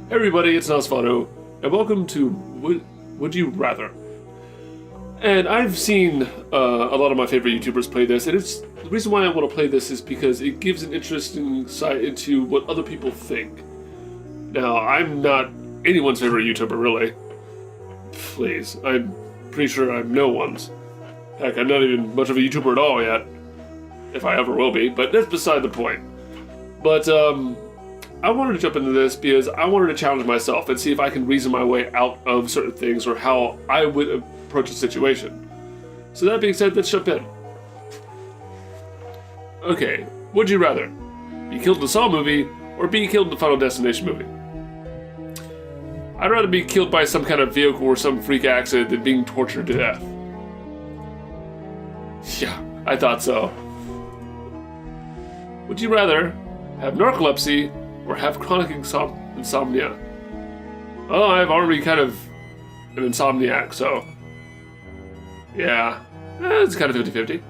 Hey everybody, it's Nosfano, and welcome to Would You Rather? And I've seen a lot of my favorite YouTubers play this, and the reason why I want to play this is because it gives an interesting insight into what other people think. Now, I'm not anyone's favorite YouTuber, really. Please, I'm pretty sure I'm no one's. Heck, I'm not even much of a YouTuber at all yet, if I ever will be, but that's beside the point. But, I wanted to jump into this because I wanted to challenge myself and see if I can reason my way out of certain things or how I would approach a situation. So that being said, let's jump in. Okay, would you rather be killed in the Saw movie or be killed in the Final Destination movie? I'd rather be killed by some kind of vehicle or some freak accident than being tortured to death. Yeah, I thought so. Would you rather have narcolepsy or have chronic insomnia? Oh, I've already kind of an insomniac, so yeah, it's kind of 50-50.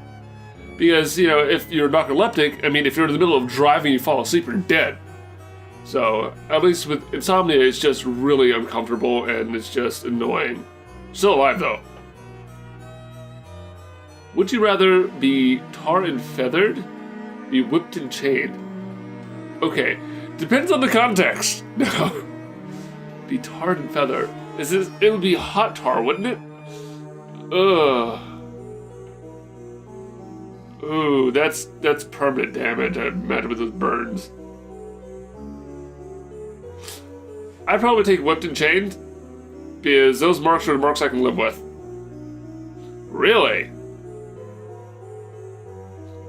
Because, you know, if you're narcoleptic, I mean, if you're in the middle of driving, you fall asleep, you're dead. So, at least with insomnia, it's just really uncomfortable and it's just annoying. Still alive, though. Would you rather be tarred and feathered, be whipped and chained? Okay, depends on the context. No. Be tarred and feathered. It would be hot tar, wouldn't it? Ugh. Ooh, that's permanent damage, I imagine, with those burns. I'd probably take whipped and chained, because those marks are marks I can live with. Really?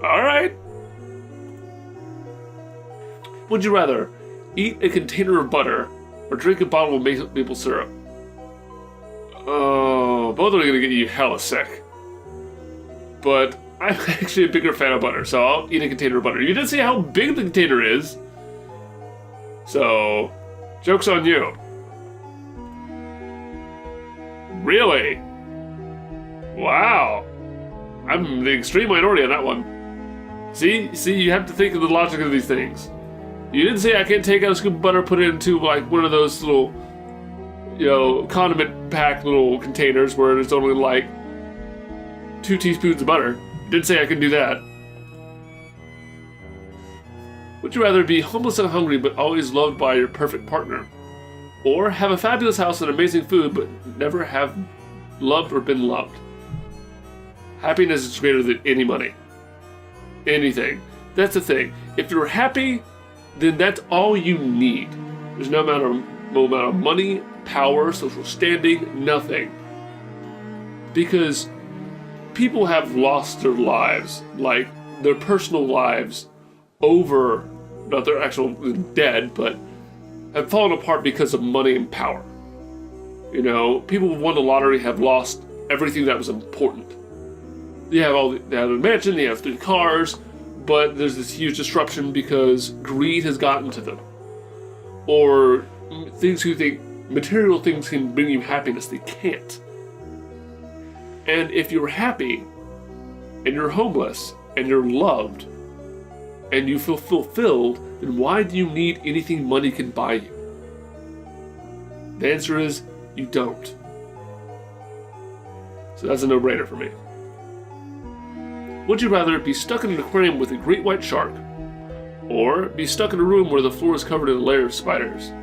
Alright. Would you rather eat a container of butter or drink a bottle of maple syrup? Oh, both are gonna get you hella sick. But I'm actually a bigger fan of butter, so I'll eat a container of butter. You didn't say how big the container is. So, joke's on you. Really? Wow. I'm the extreme minority on that one. See, you have to think of the logic of these things. You didn't say I can't take out a scoop of butter, put it into like one of those little, condiment pack little containers where there's only like 2 teaspoons of butter. You didn't say I could do that. Would you rather be homeless and hungry but always loved by your perfect partner? Or have a fabulous house and amazing food but never have loved or been loved? Happiness is greater than any money. Anything. That's the thing. If you're happy, then that's all you need. There's no amount of money, power, social standing, nothing. Because people have lost their lives, like their personal lives, over, not their actual dead, but have fallen apart because of money and power. You know, people who won the lottery have lost everything that was important. They have a mansion, they have 3 cars, but there's this huge disruption because greed has gotten to them. Or things who think material things can bring you happiness, they can't. And if you're happy, and you're homeless, and you're loved, and you feel fulfilled, then why do you need anything money can buy you? The answer is, you don't. So that's a no-brainer for me. Would you rather be stuck in an aquarium with a great white shark, or be stuck in a room where the floor is covered in a layer of spiders?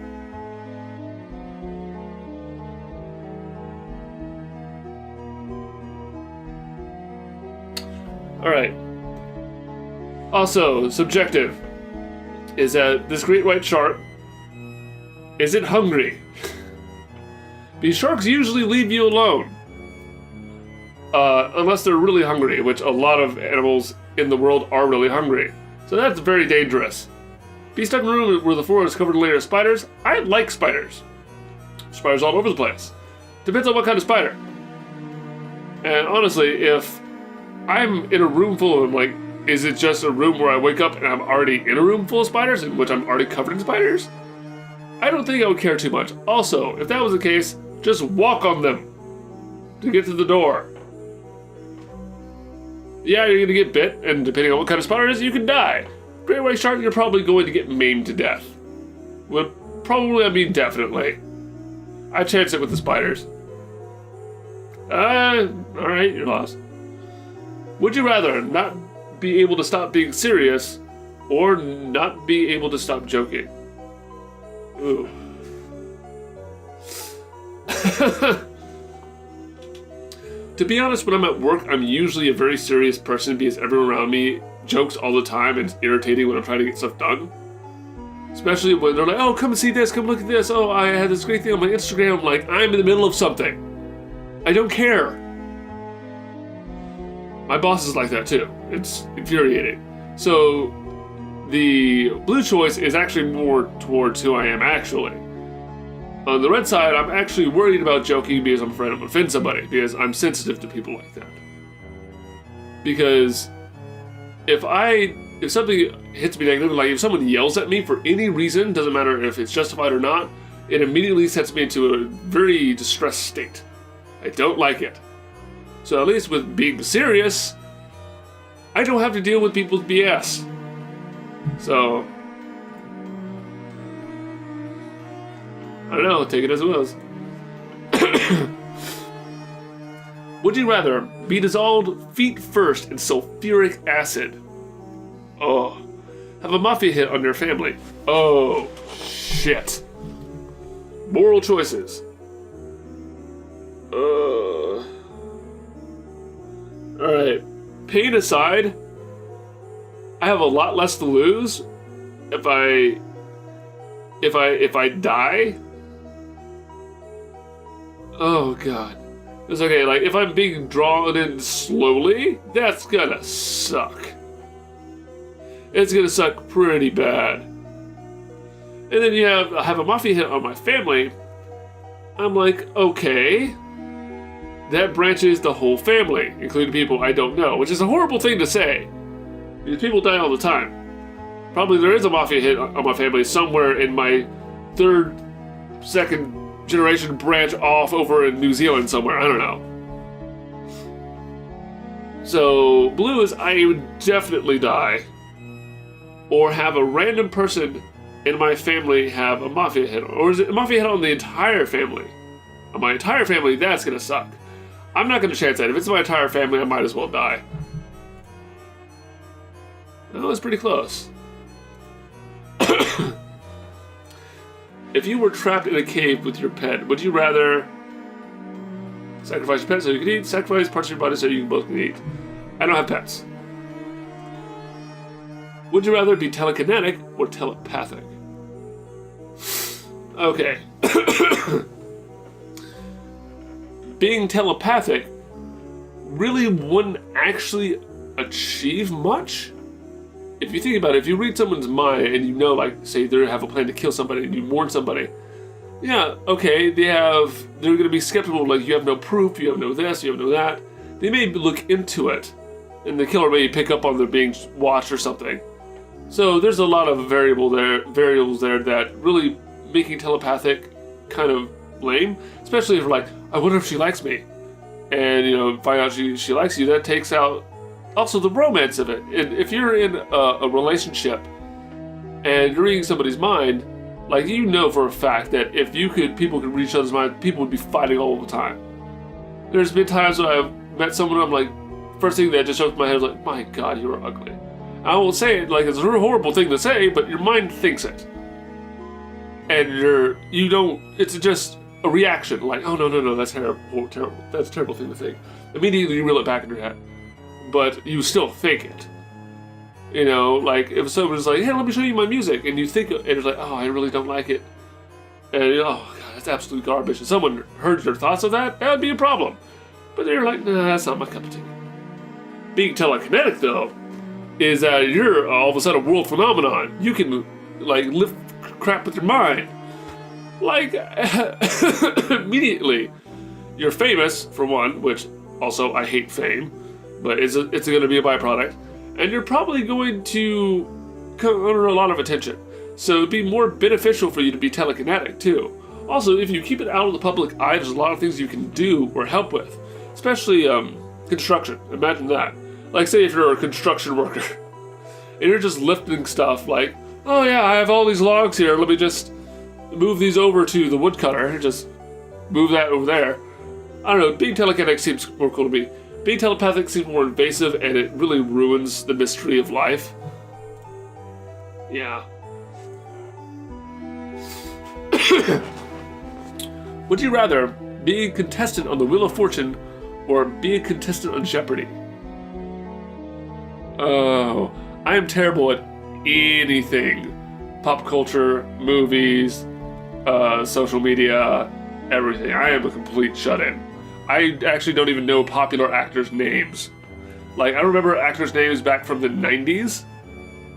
Alright. Also, subjective is that this great white shark, is it hungry? Because sharks usually leave you alone. Unless they're really hungry, which a lot of animals in the world are really hungry. So that's very dangerous. Be stuck in a room where the floor is covered in a layer of spiders. I like spiders. Spiders all over the place. Depends on what kind of spider. And honestly, if I'm in a room full of them, like, is it just a room where I wake up and I'm already in a room full of spiders, in which I'm already covered in spiders? I don't think I would care too much. Also, if that was the case, just walk on them to get to the door. Yeah, you're gonna get bit, and depending on what kind of spider it is, you can die. Great white shark, you're probably going to get maimed to death. probably I mean definitely. I chance it with the spiders. Alright, you're lost. Would you rather not be able to stop being serious or not be able to stop joking? Ooh. To be honest, when I'm at work, I'm usually a very serious person because everyone around me jokes all the time and it's irritating when I'm trying to get stuff done. Especially when they're like, oh, come and see this, come look at this. Oh, I had this great thing on my Instagram. I'm like, I'm in the middle of something. I don't care. My boss is like that too. It's infuriating. So the blue choice is actually more towards who I am actually. On the red side, I'm actually worried about joking because I'm afraid I'm going to offend somebody, because I'm sensitive to people like that. Because if something hits me negatively, like if someone yells at me for any reason, doesn't matter if it's justified or not, it immediately sets me into a very distressed state. I don't like it. So at least with being serious, I don't have to deal with people's BS. So I don't know, take it as it was. Would you rather be dissolved feet first in sulfuric acid? Oh. Have a mafia hit on your family? Oh, shit. Moral choices. Alright. Pain aside, I have a lot less to lose if I die. Oh god. It's okay, like if I'm being drawn in slowly, that's gonna suck. It's gonna suck pretty bad. And then I have a mafia hit on my family. I'm like, okay. That branches the whole family, including people I don't know, which is a horrible thing to say. Because people die all the time. Probably there is a mafia hit on my family somewhere in my third, second generation branch off over in New Zealand somewhere. I don't know. So, blue is I would definitely die. Or have a random person in my family have a mafia hit. Or is it a mafia hit on the entire family? On my entire family, that's gonna suck. I'm not gonna chance that. If it's my entire family, I might as well die. That was pretty close. If you were trapped in a cave with your pet, would you rather sacrifice your pet so you can eat, sacrifice parts of your body so you can both eat? I don't have pets. Would you rather be telekinetic or telepathic? Okay. Being telepathic really wouldn't actually achieve much. If you think about it, if you read someone's mind and you know, like, say they have a plan to kill somebody and you warn somebody, yeah, okay, they're going to be skeptical, like, you have no proof, you have no this, you have no that. They may look into it, and the killer may pick up on their being watched or something. So there's a lot of variables there that really making telepathic kind of lame, especially if you're like, I wonder if she likes me. And, find out she likes you, that takes out also the romance of it. And if you're in a relationship and you're reading somebody's mind, like, for a fact that if people could read each other's mind, people would be fighting all the time. There's been times when I've met someone, I'm like, first thing that just jumped in my head was like, my god, you are ugly. I won't say it like it's a horrible thing to say, but your mind thinks it. And it's just a reaction, like, oh no, that's terrible, that's a terrible thing to think. Immediately you reel it back in your head. But you still think it. Like if someone's like, hey, let me show you my music, and you think, and it's like, oh, I really don't like it. And oh god, that's absolute garbage. If someone heard your thoughts of that would be a problem. But they're like, nah, that's not my cup of tea. Being telekinetic, though, is that you're all of a sudden a world phenomenon. You can, like, lift crap with your mind. Like, immediately. You're famous, for one, which also I hate fame, but it's going to be a byproduct. And you're probably going to garner a lot of attention. So it'd be more beneficial for you to be telekinetic, too. Also, if you keep it out of the public eye, there's a lot of things you can do or help with. Especially, construction. Imagine that. Like, say if you're a construction worker, and you're just lifting stuff like, oh yeah, I have all these logs here, let me just, move these over to the woodcutter. Just move that over there. I don't know, being telekinetic seems more cool to me. Being telepathic seems more invasive, and it really ruins the mystery of life. Yeah. Would you rather be a contestant on the Wheel of Fortune or be a contestant on Jeopardy? Oh, I am terrible at anything. Pop culture, movies, social media, everything. I am a complete shut-in. I actually don't even know popular actors' names. Like, I remember actors' names back from the 90s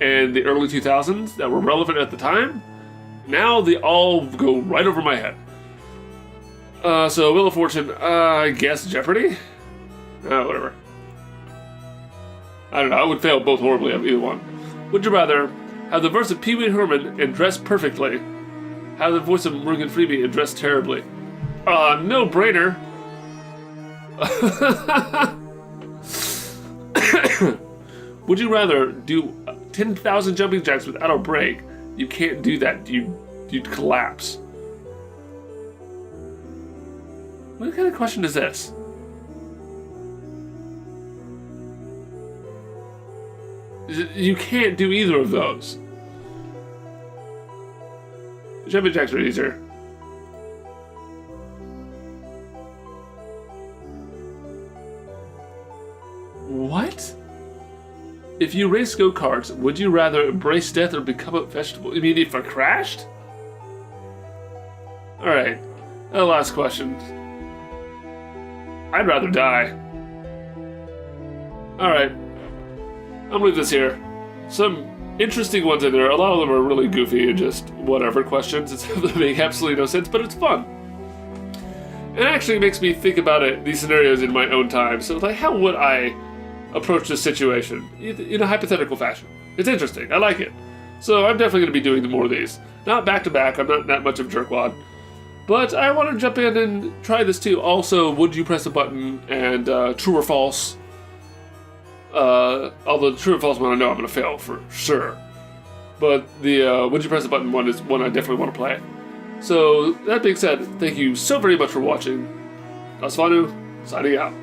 and the early 2000s that were relevant at the time. Now they all go right over my head. So Wheel of Fortune, I guess Jeopardy? Whatever. I don't know, I would fail both horribly at either one. Would you rather have the voice of Pee Wee Herman and dress perfectly? Have the voice of Morgan Freeman and dress terribly? No brainer. Would you rather do 10,000 jumping jacks without a break? You can't do that. You'd collapse. What kind of question is this? You can't do either of those. Jumping jacks are easier. What? If you race go-karts, would you rather embrace death or become a vegetable? You mean if I crashed? Alright, last question. I'd rather die. Alright, I'm gonna leave this here. Some interesting ones in there. A lot of them are really goofy and just whatever questions. They make absolutely no sense, but it's fun. It actually makes me think about these scenarios in my own time. So, like, how would I approach this situation in a hypothetical fashion? It's interesting. I like it. So I'm definitely going to be doing more of these. Not back to back. I'm not that much of a jerkwad. But I want to jump in and try this too. Also, would you press a button and true or false? Although the true or false one I know I'm going to fail for sure. But the would you press a button one is one I definitely want to play. So that being said, thank you so very much for watching. Asfanu, signing out.